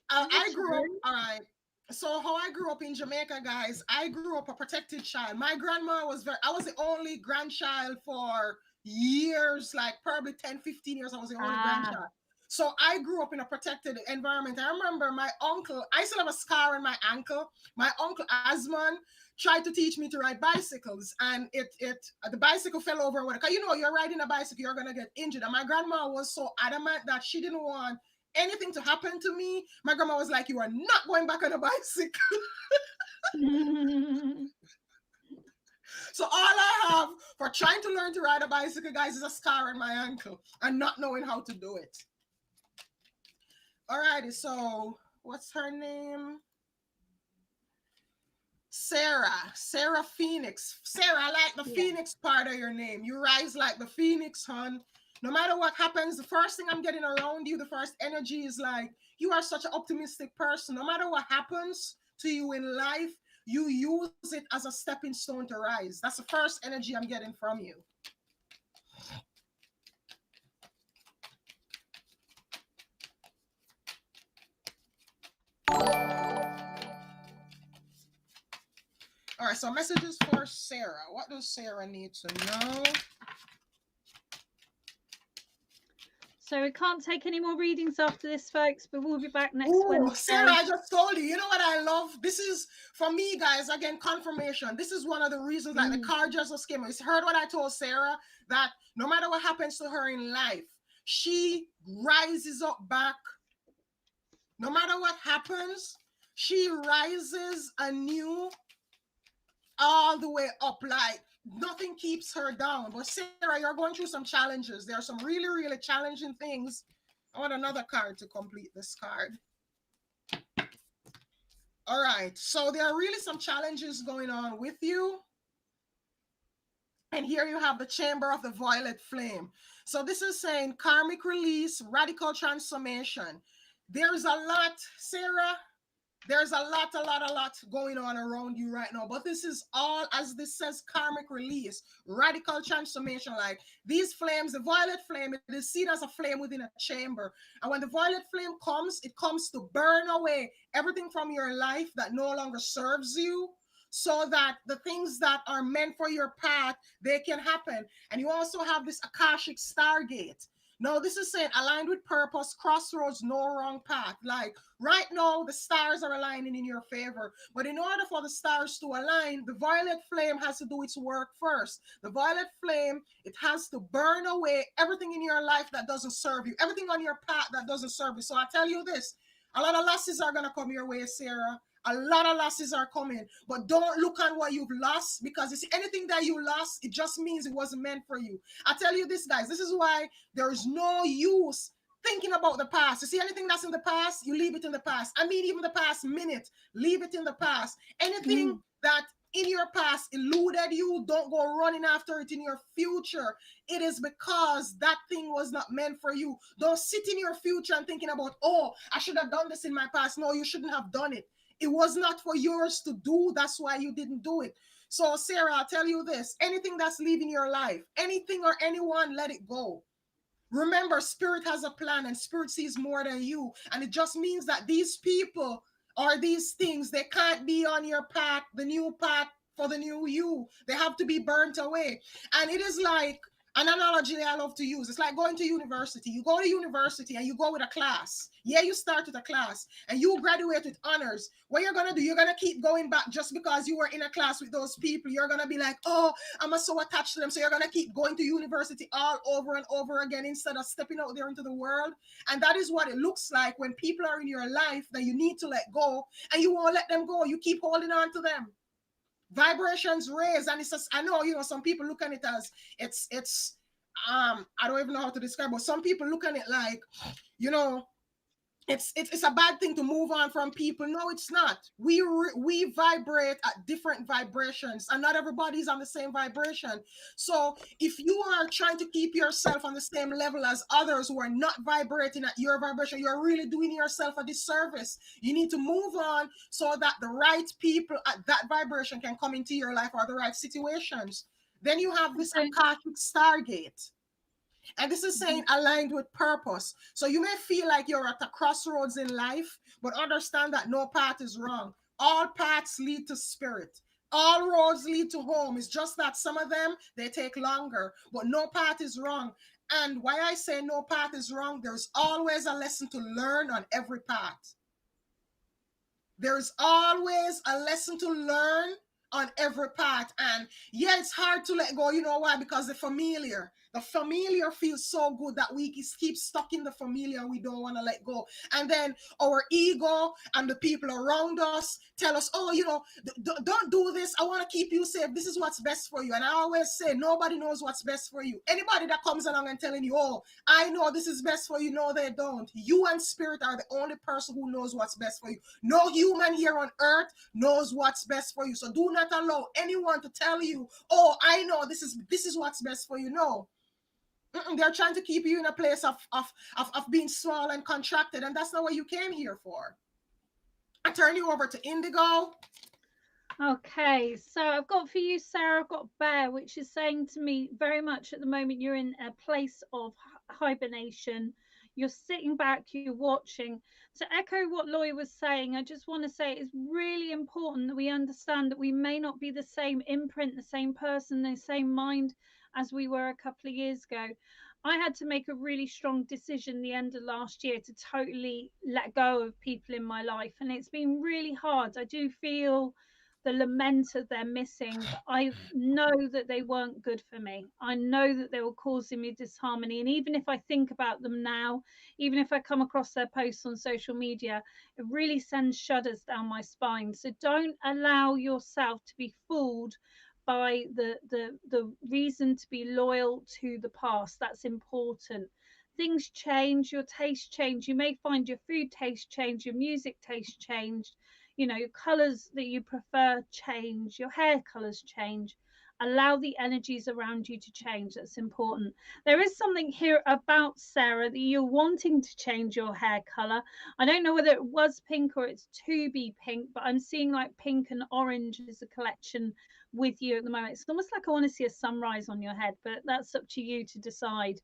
I grew up. All right. So how I grew up in Jamaica, guys, I grew up a protected child. My grandma was I was the only grandchild for years, like probably 10, 15 years. I was the only grandchild. So I grew up in a protected environment. I remember my uncle, I still have a scar on my ankle. My uncle Asman tried to teach me to ride bicycles, and the bicycle fell over. Because you're riding a bicycle, you're gonna get injured. And my grandma was so adamant that she didn't want anything to happen to me. My grandma was like, you are not going back on a bicycle. So all I have for trying to learn to ride a bicycle, guys, is a scar on my ankle and not knowing how to do it. Alrighty, so what's her name? Sarah Phoenix. Sarah, I like the Phoenix part of your name. You rise like the Phoenix, hon. No matter what happens, the first thing I'm getting around you, the first energy is like, you are such an optimistic person. No matter what happens to you in life, you use it as a stepping stone to rise. That's the first energy I'm getting from you. All right, so messages for Sarah. What does Sarah need to know? So we can't take any more readings after this, folks, but we'll be back next Wednesday. Sarah, I just told you. You know what I love? This is, for me, guys, again, confirmation. This is one of the reasons, like, the card just came. You heard what I told Sarah? That no matter what happens to her in life, she rises up back. No matter what happens, she rises anew all the way up. Like, nothing keeps her down. But Sarah, you're going through some challenges. There are some really, really challenging things. I want another card to complete this card. All right, so there are really some challenges going on with you. And here you have the Chamber of the Violet Flame. So this is saying karmic release, radical transformation. There's a lot, Sarah, there's a lot going on around you right now. But this is all, as this says, karmic release, radical transformation. Like these flames, the violet flame, it is seen as a flame within a chamber. And when the violet flame comes, it comes to burn away everything from your life that no longer serves you, so that the things that are meant for your path, they can happen. And you also have this Akashic Stargate. No, this is saying aligned with purpose, crossroads, no wrong path. Like right now, the stars are aligning in your favor. But in order for the stars to align, the violet flame has to do its work first. The violet flame, it has to burn away everything in your life that doesn't serve you, everything on your path that doesn't serve you. So I tell you this, a lot of losses are going to come your way, Sarah. A lot of losses are coming, but don't look at what you've lost, because you see, anything that you lost, it just means it wasn't meant for you. I tell you this, guys, this is why there is no use thinking about the past. You see, anything that's in the past, you leave it in the past. I mean, even the past minute, leave it in the past. Anything that in your past eluded you, don't go running after it in your future. It is because that thing was not meant for you. Don't sit in your future and thinking about, oh, I should have done this in my past. No, you shouldn't have done it. It was not for yours to do. That's why you didn't do it. So, Sarah, I'll tell you this. Anything that's leaving your life, anything or anyone, let it go. Remember, Spirit has a plan and Spirit sees more than you. And it just means that these people or these things, they can't be on your path, the new path for the new you. They have to be burnt away. And it is like an analogy I love to use. It's like going to university. You go to university and you go with a class. Yeah, you start with a class and you graduate with honors. What you're going to do, you're going to keep going back just because you were in a class with those people. You're going to be like, oh, I'm so attached to them. So you're going to keep going to university all over and over again instead of stepping out there into the world. And that is what it looks like when people are in your life that you need to let go, and you won't let them go. You keep holding on to them. Vibrations raise, and it's just, I know, you know, some people look at it as it's I don't even know how to describe, but some people look at it like, you know, it's a bad thing to move on from people. No, it's not. We vibrate at different vibrations, and not everybody's on the same vibration. So if you are trying to keep yourself on the same level as others who are not vibrating at your vibration, you're really doing yourself a disservice. You need to move on so that the right people at that vibration can come into your life, or the right situations. Then you have this Akashic Stargate. And this is saying aligned with purpose. So you may feel like you're at a crossroads in life, but understand that no path is wrong. All paths lead to spirit. All roads lead to home. It's just that some of them, they take longer, but no path is wrong. And why I say no path is wrong, there's always a lesson to learn on every path. There's always a lesson to learn on every path. And yeah, it's hard to let go. You know why? Because the familiar The familiar feels so good that we keep stuck in the familiar. We don't want to let go. And then our ego and the people around us tell us, oh, don't do this. I want to keep you safe. This is what's best for you. And I always say, nobody knows what's best for you. Anybody that comes along and telling you, oh, I know this is best for you, no, they don't. You and spirit are the only person who knows what's best for you. No human here on earth knows what's best for you. So do not allow anyone to tell you, oh, I know this is what's best for you. No. They're trying to keep you in a place of being small and contracted, and that's not what you came here for. I turn you over to Indigo. Okay, so I've got for you, Sarah, I've got Bear, which is saying to me very much at the moment you're in a place of hibernation. You're sitting back, you're watching. To echo what Loy was saying, I just want to say it's really important that we understand that we may not be the same imprint, the same person, the same mind as we were a couple of years ago. I had to make a really strong decision the end of last year to totally let go of people in my life, and it's been really hard. I do feel the lament of they're missing, but I know that they weren't good for me. I know that they were causing me disharmony. And even if I think about them now, even if I come across their posts on social media, it really sends shudders down my spine. So don't allow yourself to be fooled by the reason to be loyal to the past. That's important. Things change, your taste change. You may find your food taste change, your music taste changed, your colors that you prefer change, your hair colors change. Allow the energies around you to change. That's important. There is something here about Sarah that you're wanting to change your hair color. I don't know whether it was pink or it's to be pink, but I'm seeing like pink and orange as a collection with you at the moment. It's almost like I want to see a sunrise on your head, but that's up to you to decide.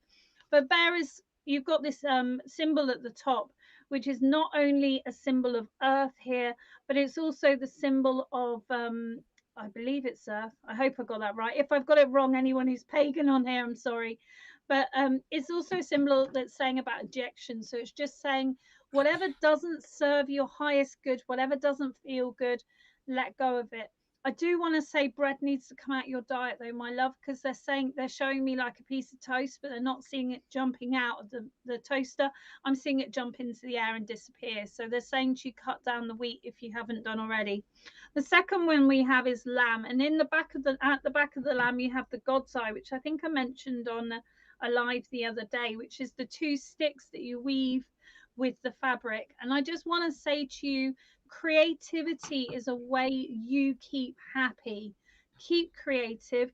But Bear, is you've got this symbol at the top, which is not only a symbol of earth here, but it's also the symbol of I believe it's earth. I hope I got that right. If I've got it wrong, anyone who's pagan on here, I'm sorry. But it's also a symbol that's saying about ejection. So it's just saying whatever doesn't serve your highest good, whatever doesn't feel good, let go of it. I do want to say bread needs to come out your diet though, my love, because they're showing me like a piece of toast, but they're not seeing it jumping out of the toaster. I'm seeing it jump into the air and disappear. So they're saying to cut down the wheat if you haven't done already. The second one we have is lamb, and in the back of at the back of the lamb you have the God's eye, which I think I mentioned on a live the other day, which is the two sticks that you weave with the fabric. And I just want to say to you, creativity is a way you keep happy. Keep creative.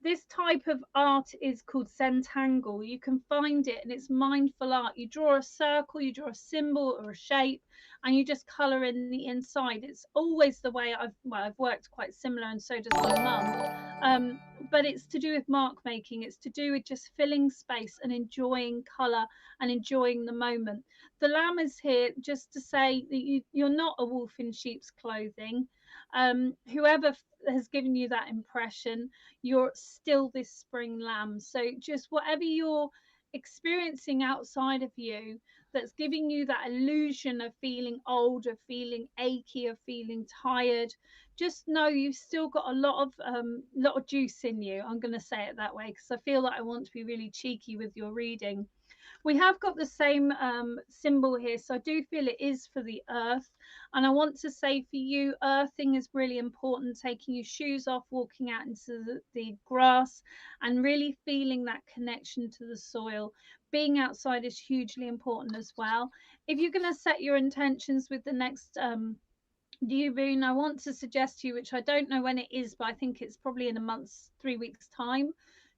This type of art is called Zentangle. You can find it, and it's mindful art. You draw a circle, you draw a symbol or a shape, and you just color in the inside. It's always the way I've worked quite similar, and so does my mum. But it's to do with mark making. It's to do with just filling space and enjoying color and enjoying the moment. The lamb is here just to say that you're not a wolf in sheep's clothing. Whoever has given you that impression, you're still this spring lamb. So just whatever you're experiencing outside of you that's giving you that illusion of feeling old, of feeling achy, of feeling tired, just know you've still got a lot of juice in you. I'm going to say it that way because I feel like I want to be really cheeky with your reading. We have got the same symbol here, so I do feel it is for the earth. And I want to say for you, earthing is really important, taking your shoes off, walking out into the grass and really feeling that connection to the soil. Being outside is hugely important as well. If you're going to set your intentions with the next new moon, I want to suggest to you, which I don't know when it is, but I think it's probably in a month's 3 weeks time.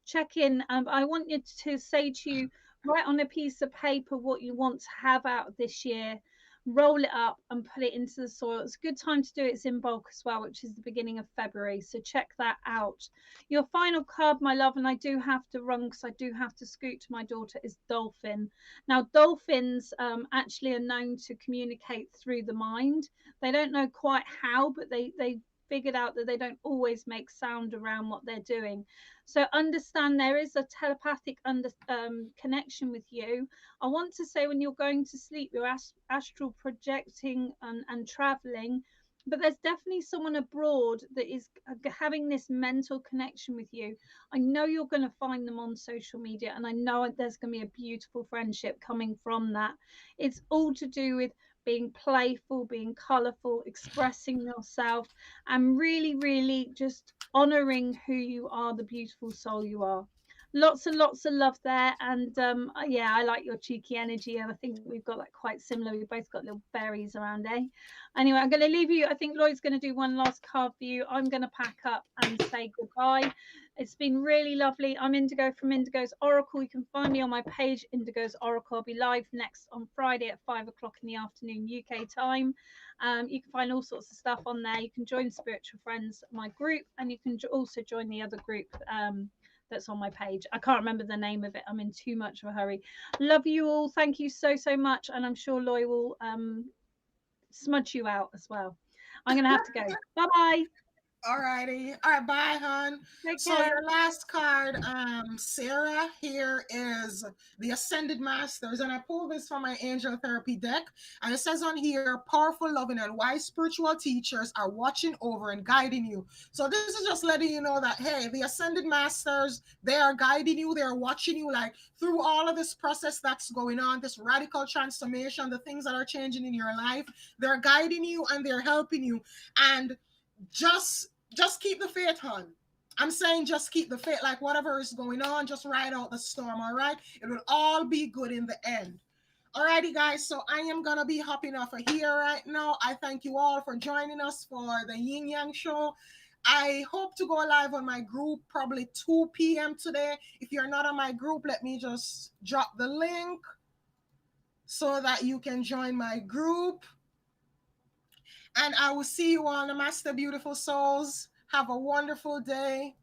Check in. I want you to say to you, write on a piece of paper what you want to have out of this year, roll it up and put it into the soil. It's a good time to do it. It's in bulk as well, which is the beginning of February. So check that out. Your final card, my love, and I do have to run because I do have to scoot to my daughter, is dolphin. Now, dolphins actually are known to communicate through the mind. They don't know quite how, but they figured out that they don't always make sound around what they're doing. So understand there is a telepathic connection with you. I want to say when you're going to sleep, you're astral projecting and traveling. but there's definitely someone abroad that is having this mental connection with you. I know you're going to find them on social media, and I know there's going to be a beautiful friendship coming from that. It's all to do with being playful, being colorful, expressing yourself, and really, really just honoring who you are, the beautiful soul you are. Lots and lots of love there. And yeah, I like your cheeky energy, and I think we've got that quite similar. We've both got little berries around, eh? Anyway, I'm going to leave you. I think Lloyd's going to do one last card for you. I'm going to pack up and say goodbye. It's been really lovely. I'm Indigo from Indigo's Oracle. You can find me on my page, Indigo's Oracle. I'll be live next on Friday at 5 o'clock in the afternoon UK time. You can find all sorts of stuff on there. You can join Spiritual Friends, my group, and you can also join the other group that's on my page. I can't remember the name of it. I'm in too much of a hurry. Love you all. Thank you so, so much. And I'm sure Loy will smudge you out as well. I'm going to have to go. Bye-bye. Alrighty. All right, bye, hon. Take So care. your last card, Sarah, here is the Ascended Masters. And I pulled this from my Angel Therapy deck. And it says on here, powerful, loving, and wise spiritual teachers are watching over and guiding you. So this is just letting you know that, hey, the Ascended Masters, they are guiding you. They're watching you, like, through all of this process that's going on, this radical transformation, the things that are changing in your life. They're guiding you and they're helping you. And just keep the faith, hon. I'm saying just keep the faith. Like whatever is going on, just ride out the storm, all right? It will all be good in the end. Alrighty, guys, so I am going to be hopping off of here right now. I thank you all for joining us for the Yin Yang Show. I hope to go live on my group probably 2 p.m. today. If you're not on my group, let me just drop the link so that you can join my group. And I will see you all, Namaste, beautiful souls. Have a wonderful day.